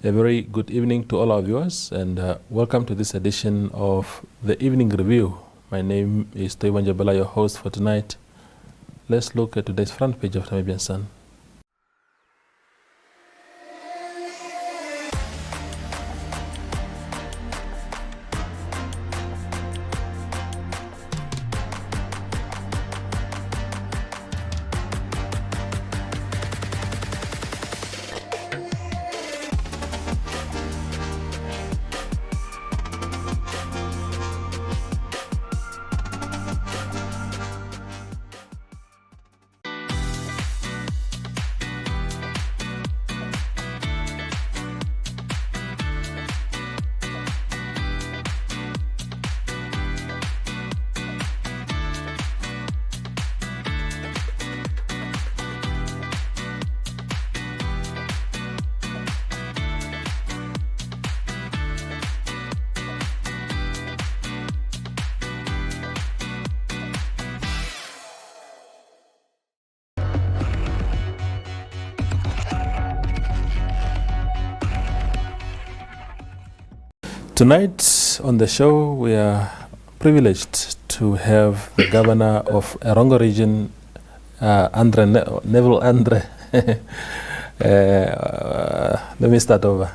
A very good evening to all our viewers, and welcome to this edition of the Evening Review. My name is Toiwan Jabala, your host for tonight. Let's look at today's front page of Namibian Sun. Tonight on the show, we are privileged to have the governor of Erongo region, Neville Andre. Let me start over.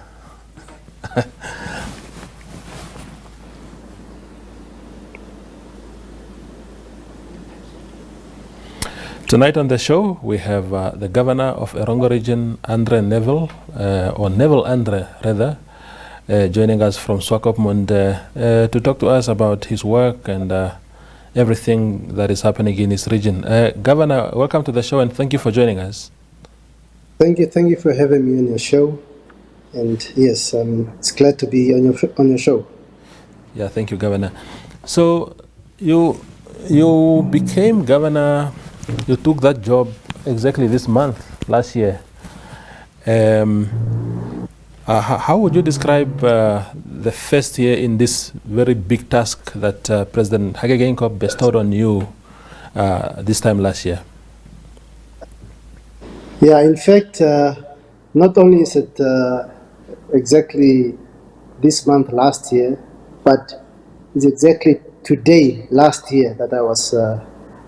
Tonight on the show, we have the governor of Erongo region, Andre Neville, or Neville Andre rather, joining us from Swakopmund to talk to us about his work and everything that is happening in his region. Governor, welcome to the show and thank you for joining us. Thank you for having me on your show. And yes, it's glad to be on your show. Yeah, thank you, Governor. So you became governor, you took that job exactly this month, last year. How would you describe the first year in this very big task that President Hage Geingob bestowed on you this time last year? Yeah, in fact, not only is it exactly this month last year, but it's exactly today last year that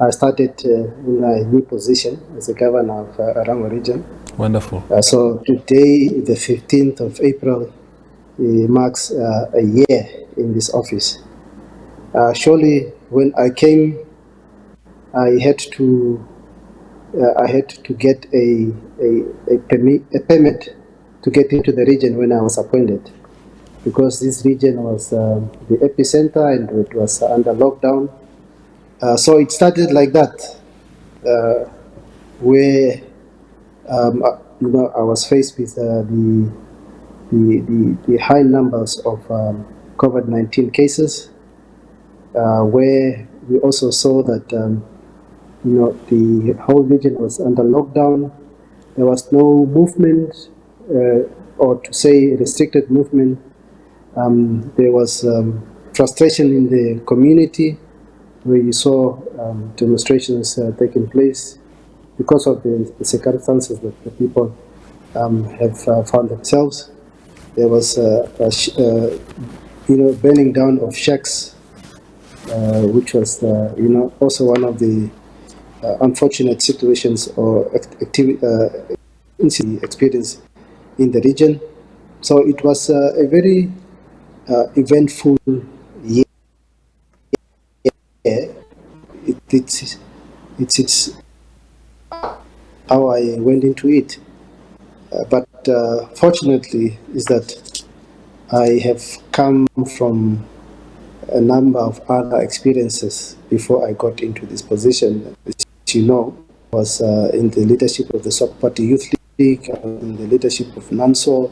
I started in my new position as the governor of Erongo region. Wonderful. So today, the 15th of April, marks a year in this office. Surely, when I came, I had to get a permit to get into the region when I was appointed, because this region was the epicenter and it was under lockdown. So it started like that, where I was faced with the high numbers of COVID-19 cases, where we also saw that the whole region was under lockdown. There was no movement, or to say restricted movement. There was frustration in the community, where you saw demonstrations taking place because of the circumstances that the people have found themselves. There was burning down of shacks, which was also one of the unfortunate situations or incident experience in the region. So it was a very eventful year. It's how I went into it. But fortunately is that I have come from a number of other experiences before I got into this position. As you know, I was in the leadership of the Swak Party Youth League, I was in the leadership of NANSO,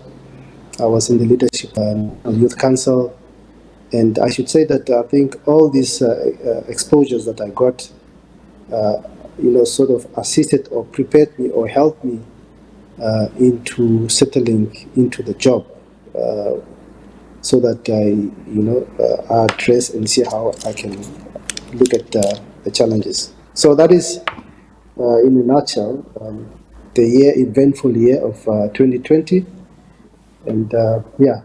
I was in the leadership of Youth Council, and I should say that I think all these exposures that I got sort of assisted or prepared me or helped me into settling into the job, so that I address and see how I can look at the challenges. So that is, in a nutshell, the eventful year of 2020. And yeah.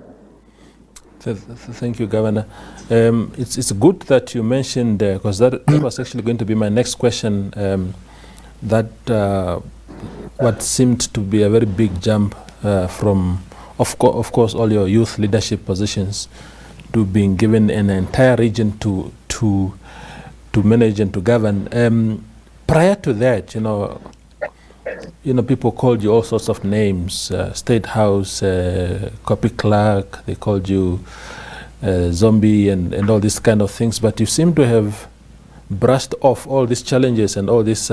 Thank you, Governor. It's good that you mentioned, because that was actually going to be my next question, that what seemed to be a very big jump from, of course, all your youth leadership positions to being given an entire region to manage and to govern. Prior to that, people called you all sorts of names, State House, copy clerk, they called you zombie and all these kind of things, but you seem to have brushed off all these challenges and all this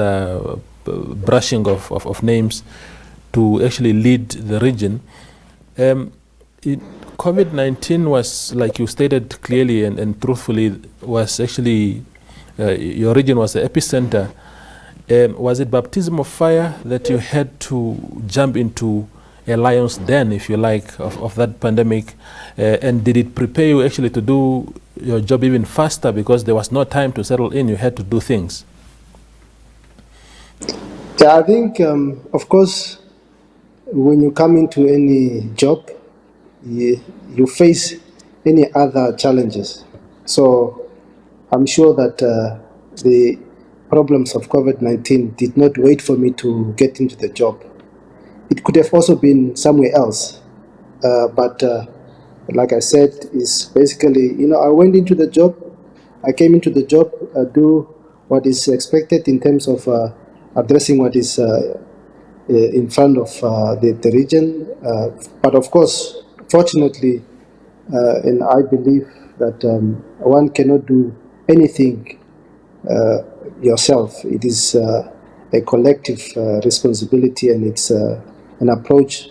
brushing of names to actually lead the region. COVID-19 was, like you stated clearly and truthfully, was actually, your region was the epicenter. Was it baptism of fire that you had to jump into a lion's den, if you like, of that pandemic? And did it prepare you actually to do your job even faster because there was no time to settle in, you had to do things? Yeah, I think, of course, when you come into any job, you face any other challenges. So I'm sure that the problems of COVID-19 did not wait for me to get into the job. It could have also been somewhere else. But like I said, is basically, I went into the job, I came into the job, do what is expected in terms of addressing what is in front of the region. But of course, fortunately, and I believe that one cannot do anything yourself. It is a collective responsibility, and it's an approach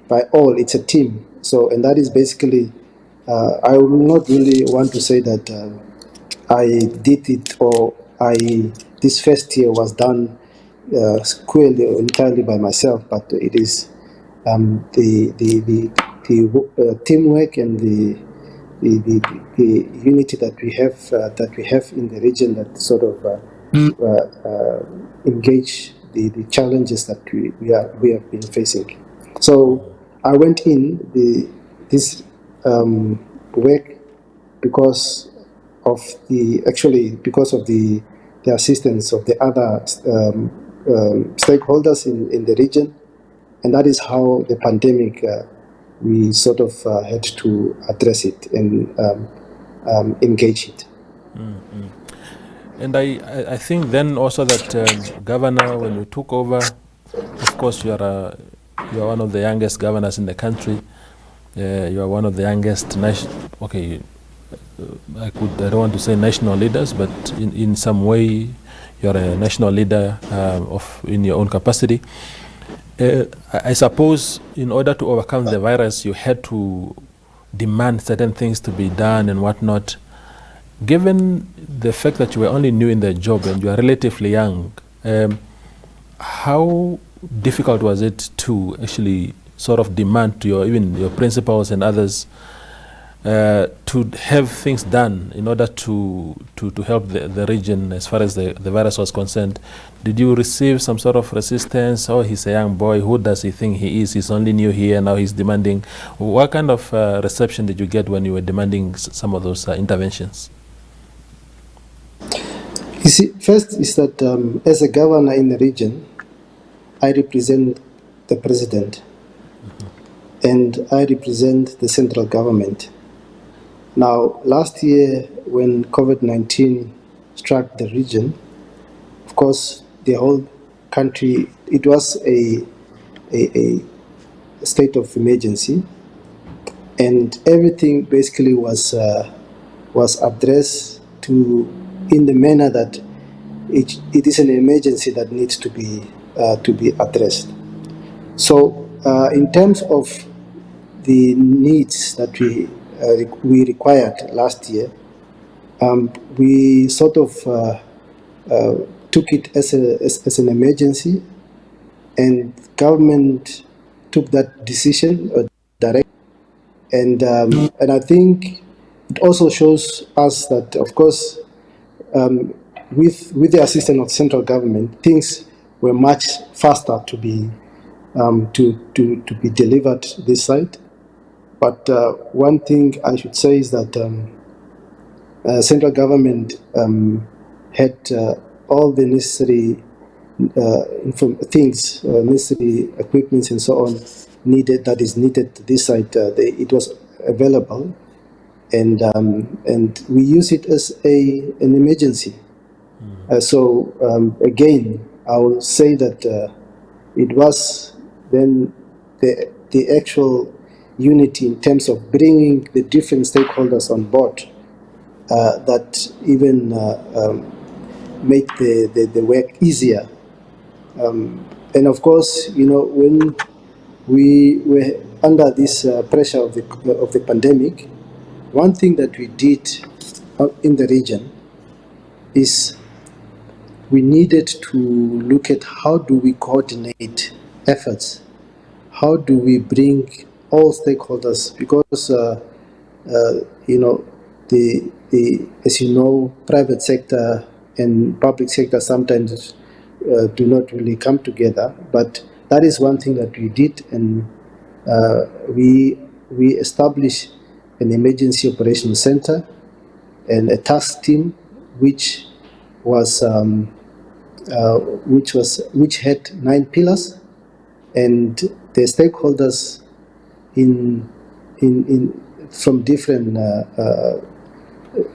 by all. It's a team. So, and that is basically, I will not really want to say that I did it, or this first year was done squarely or entirely by myself, but it is the teamwork and the unity that we have in the region that sort of engage the challenges that we have been facing. So I went in this work because of the assistance of the other stakeholders in the region, and that is how the pandemic we sort of had to address it and engage it. Mm-hmm. And I think then also that Governor, when you took over, of course you are one of the youngest governors in the country. You are one of the youngest I don't want to say national leaders, but in some way you are a national leader in your own capacity. I suppose in order to overcome the virus, you had to demand certain things to be done and whatnot. Given the fact that you were only new in the job and you are relatively young, how difficult was it to actually sort of demand to even your principals and others to have things done in order to help the region as far as the virus was concerned? Did you receive some sort of resistance? Oh, he's a young boy, who does he think he is? He's only new here, now he's demanding. What kind of reception did you get when you were demanding some of those interventions? You see, first is that as a governor in the region, I represent the president, and I represent the central government. Now, last year when COVID-19 struck the region, of course, the whole country, it was a state of emergency, and everything basically was addressed in the manner that it is an emergency that needs to be addressed. So, in terms of the needs that we required last year, we sort of took it as an emergency, and government took that decision or direction, and I think it also shows us that, of course, with the assistance of central government, things were much faster to be delivered this side. But one thing I should say is that central government had all the necessary necessary equipments and so on that is needed to this site. It was available, and we use it as an emergency. So again, I will say that it was then the actual unity in terms of bringing the different stakeholders on board that even made the work easier. And of course, when we were under this pressure of the pandemic, one thing that we did in the region is we needed to look at how do we coordinate efforts, how do we bring all stakeholders, because as you know, private sector and public sector sometimes do not really come together. But that is one thing that we did, and we established an emergency operations center and a task team, which had 9 pillars, and the stakeholders from different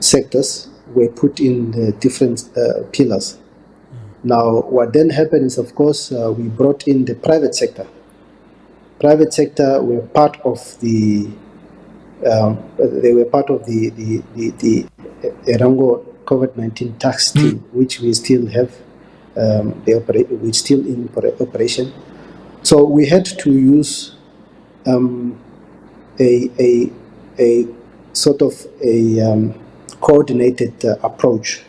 sectors were put in the different pillars. Now, what then happened is, of course, we brought in the private sector. Private sector were part of the Erongo COVID-19 task team, which we still have. We're still in operation. So we had to use a sort of a coordinated approach,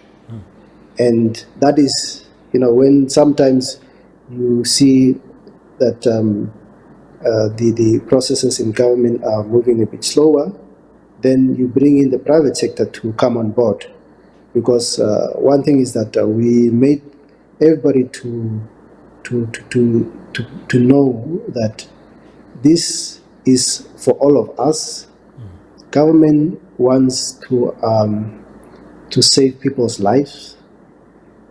and that is, when sometimes you see that the processes in government are moving a bit slower, then you bring in the private sector to come on board, because one thing is that we made everybody to know that this is for all of us. Government wants to save people's lives,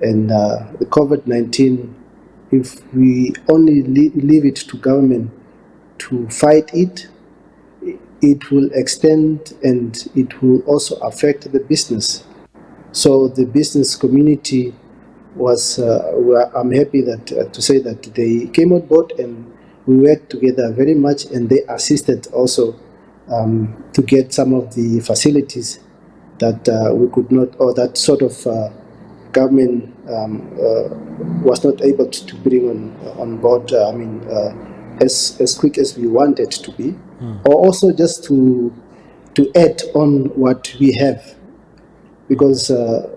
and the COVID-19, if we only leave it to government to fight it, it will extend and it will also affect the business. So the business community was, I'm happy that to say that they came on board and we worked together very much, and they assisted also to get some of the facilities that we could not, or that sort of government was not able to bring on board. As quick as we wanted to be, or also just to add on what we have, because the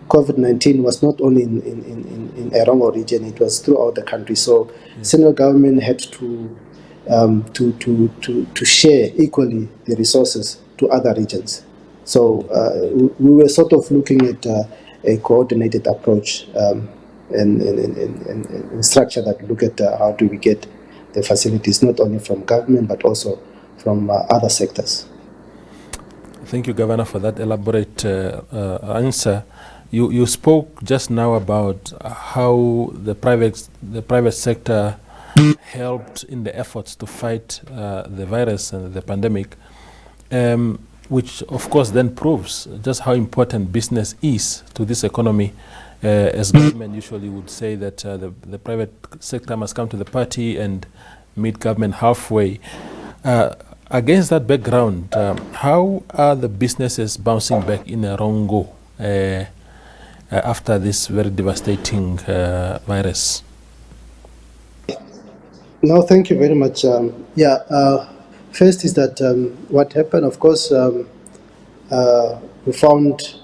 COVID-19 was not only in Erongo region; it was throughout the country. So central government had to share equally the resources to other regions. So we were sort of looking at a coordinated approach and structure that look at how do we get the facilities not only from government but also from other sectors. Thank you, Governor, for that elaborate answer. You spoke just now about how the private sector helped in the efforts to fight the virus and the pandemic, which of course then proves just how important business is to this economy. As government usually would say that the private sector must come to the party and meet government halfway. Against that background, how are the businesses bouncing back in Erongo after this very devastating virus? No, thank you very much. First is that what happened, of course, we found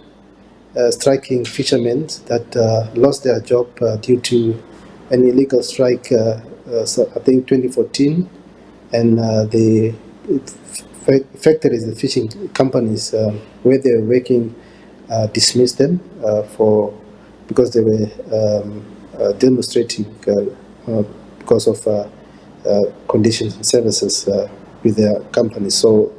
striking fishermen that lost their job due to an illegal strike, I think 2014, and the factories, the fishing companies where they were working, dismissed them because they were demonstrating because of conditions and services their company. So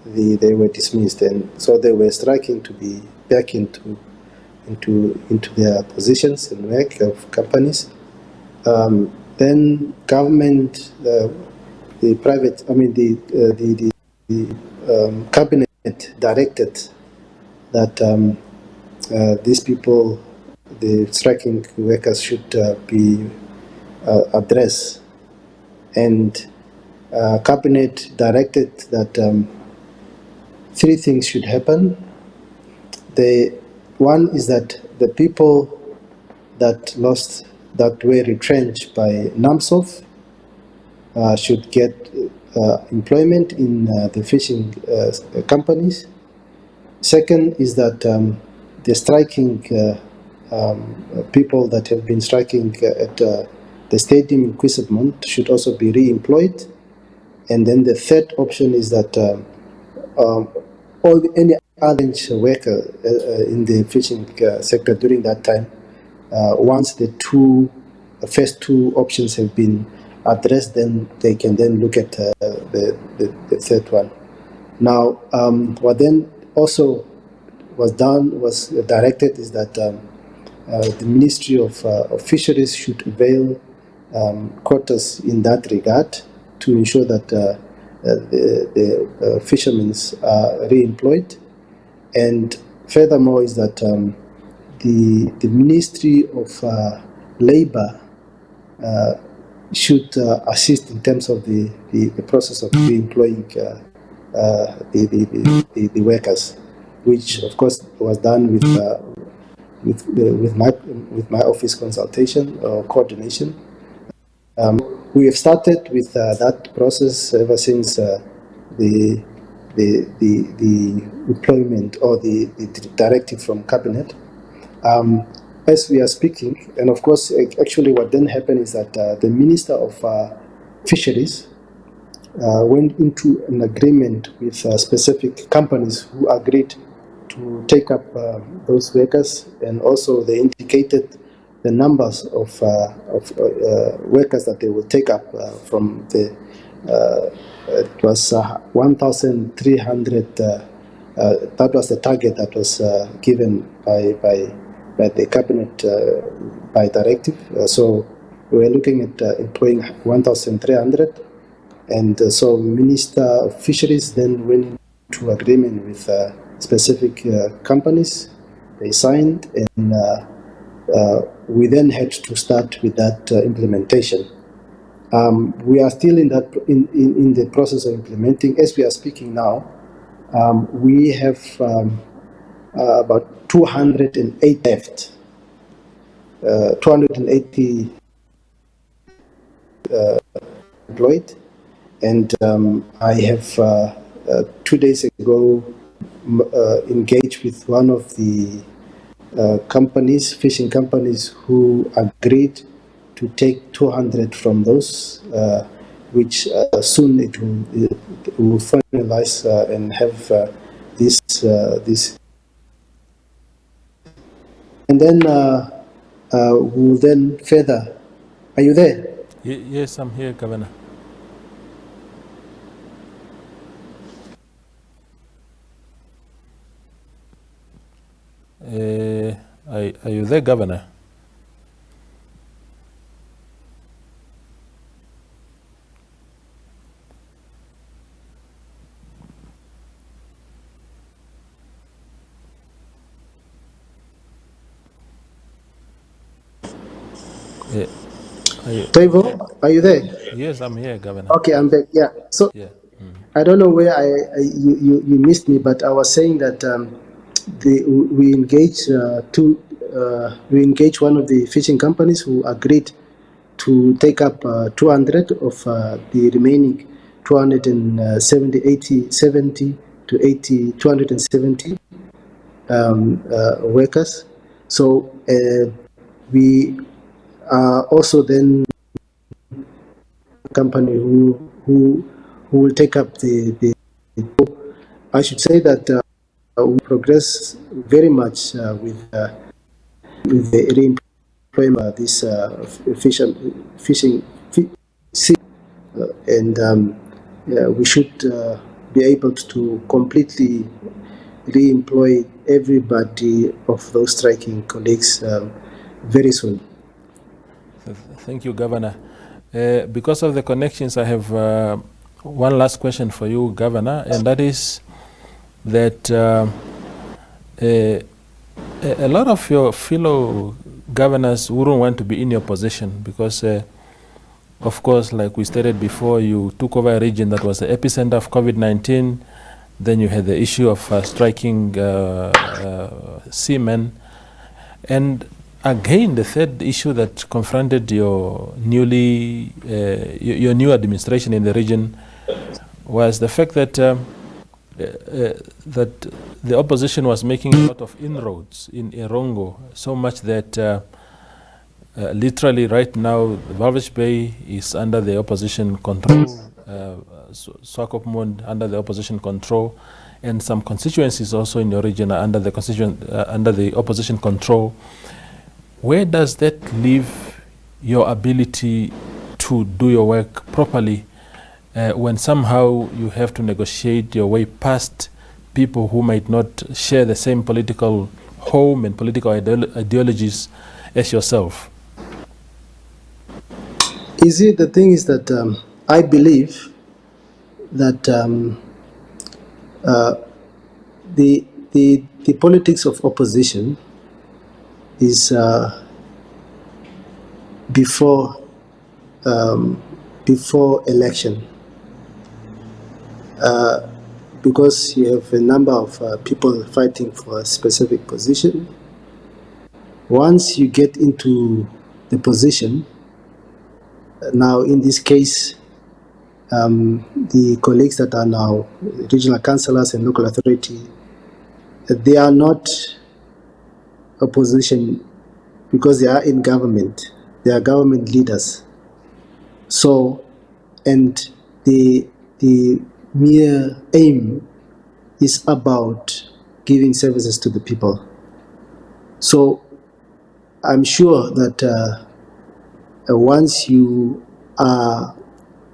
they were dismissed, and so they were striking to be back into their positions and work of companies. Then government, the private, I mean the cabinet directed that these people, the striking workers, should be addressed, and cabinet directed that three things should happen. One is that the people that were retrenched by NAMSOF should get employment in the fishing companies. Second is that the striking people that have been striking at the stadium in Quisipmont should also be re-employed. And then the third option is that any other worker in the fishing sector during that time, once the first two options have been addressed, then they can then look at the third one. Now, what then also was directed is that the Ministry of Fisheries should avail quotas in that regard to ensure that the fishermen are re-employed. And furthermore is that the Ministry of Labour should assist in terms of the process of re-employing the workers, which of course was done with my office consultation or coordination. We have started with that process ever since the employment or the directive from cabinet. As we are speaking, and of course, actually, what then happened is that the Minister of Fisheries went into an agreement with specific companies who agreed to take up those workers, and also they indicated the numbers of workers that they will take up from the it was 1,300. That was the target that was given by the cabinet by directive. So we were looking at employing 1,300, and so Minister of Fisheries then went into agreement with specific companies. They signed, and we then had to start with that implementation. We are still in the process of implementing. As we are speaking now, we have about 208 left, 280 employed, and I have 2 days ago engaged with one of the companies, fishing companies, who agreed to take 200 from those, which soon it will finalize and have this. And then we'll then further. Are you there? Yes, I'm here, Governor. Are you there, Governor? Taivo, are you there? Yes, I'm here, Governor. Okay, I'm back. Yeah. So Yeah. I don't know where you missed me, but I was saying that we engaged one of the fishing companies who agreed to take up 200 of the remaining 270 to 80, 270 workers. So we are also then a company who will take up the I should say that we progress very much with the re-employment of this fishing, and we should be able to completely re-employ everybody of those striking colleagues very soon. Thank you, Governor. Because of the connections, I have one last question for you, Governor, and that is that a lot of your fellow governors wouldn't want to be in your position because, of course, like we stated before, you took over a region that was the epicenter of COVID-19. Then you had the issue of striking seamen. And again, the third issue that confronted your new administration in the region was the fact that that the opposition was making a lot of inroads in Erongo, so much that literally right now, Walvis Bay is under the opposition control, Swakopmund under the opposition control, and some constituencies also in your region are under the opposition control. Where does that leave your ability to do your work properly when somehow you have to negotiate your way past people who might not share the same political home and political ideologies as yourself? You see, the thing is that I believe that the politics of opposition is before election, because you have a number of people fighting for a specific position. Once you get into the position, now in this case, the colleagues that are now regional councillors and local authority, they are not opposition because they are in government. They are government leaders. So, and the mere aim is about giving services to the people. So, I'm sure that once you are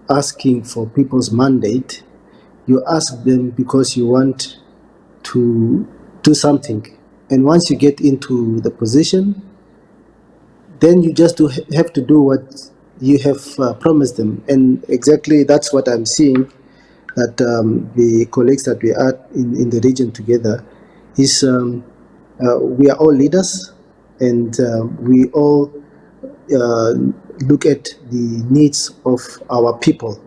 asking for people's mandate, you ask them because you want to do something. And once you get into the position, then you just have to do what you have promised them. And exactly that's what I'm seeing, that the colleagues that we are in the region together is we are all leaders, and we all look at the needs of our people.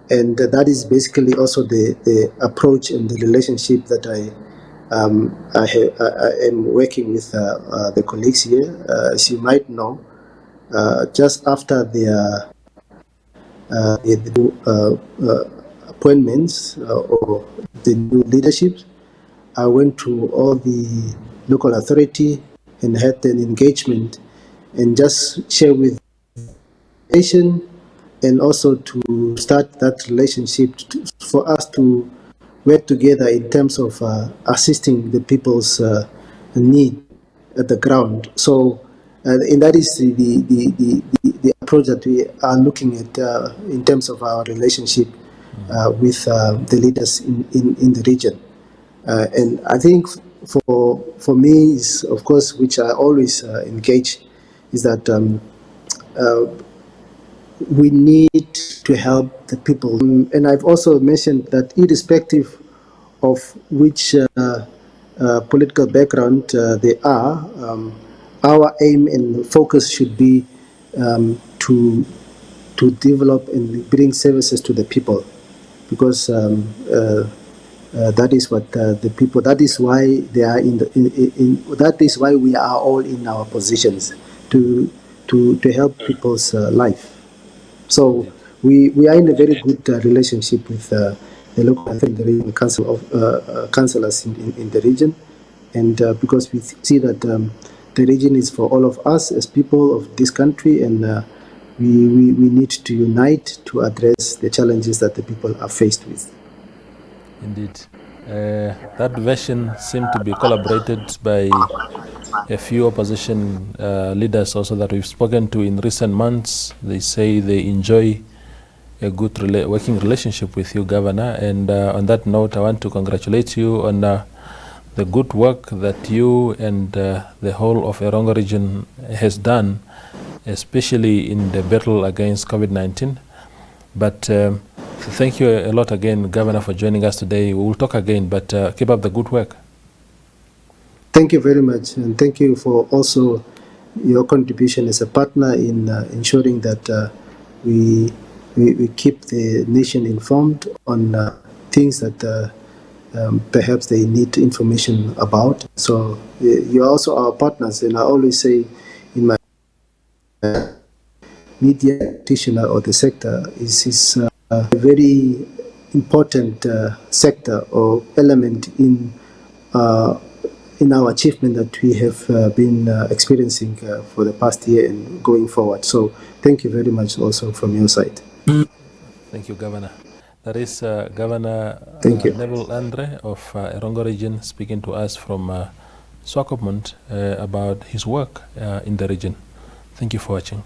And that is basically also the approach and the relationship that I am working with the colleagues here. As you might know, just after their appointments or the new leadership, I went to all the local authority and had an engagement and just share with nation, and also to start that relationship for us to work together in terms of assisting the people's need at the ground. So, and that is the approach that we are looking at in terms of our relationship with the leaders in the region. And I think for me, is of course, which I always engage, is that we need to help the people. And I've also mentioned that irrespective of which political background they are, our aim and focus should be to develop and bring services to the people, because that is what the people. That is why they are that is why we are all in our positions to help people's life. So we are in a very good relationship with the local region council of councillors in the region, and because we see that the region is for all of us as people of this country, and we need to unite to address the challenges that the people are faced with. Indeed. That version seemed to be collaborated by a few opposition leaders also that we've spoken to in recent months. They say they enjoy a good working relationship with you, Governor. And on that note, I want to congratulate you on the good work that you and the whole of Erongo region has done, especially in the battle against COVID-19. But thank you a lot again, Governor, for joining us today. We will talk again, but keep up the good work. Thank you very much, and thank you for also your contribution as a partner in ensuring that we keep the nation informed on things that perhaps they need information about. So you're also our partners, and I always say in my media practitioner or the sector is a very important sector or element in our achievement that we have been experiencing for the past year and going forward. So thank you very much also from your side. Thank you, Governor. That is Governor Neville Andre of Erongo region speaking to us from Swakopmund about his work in the region. Thank you for watching.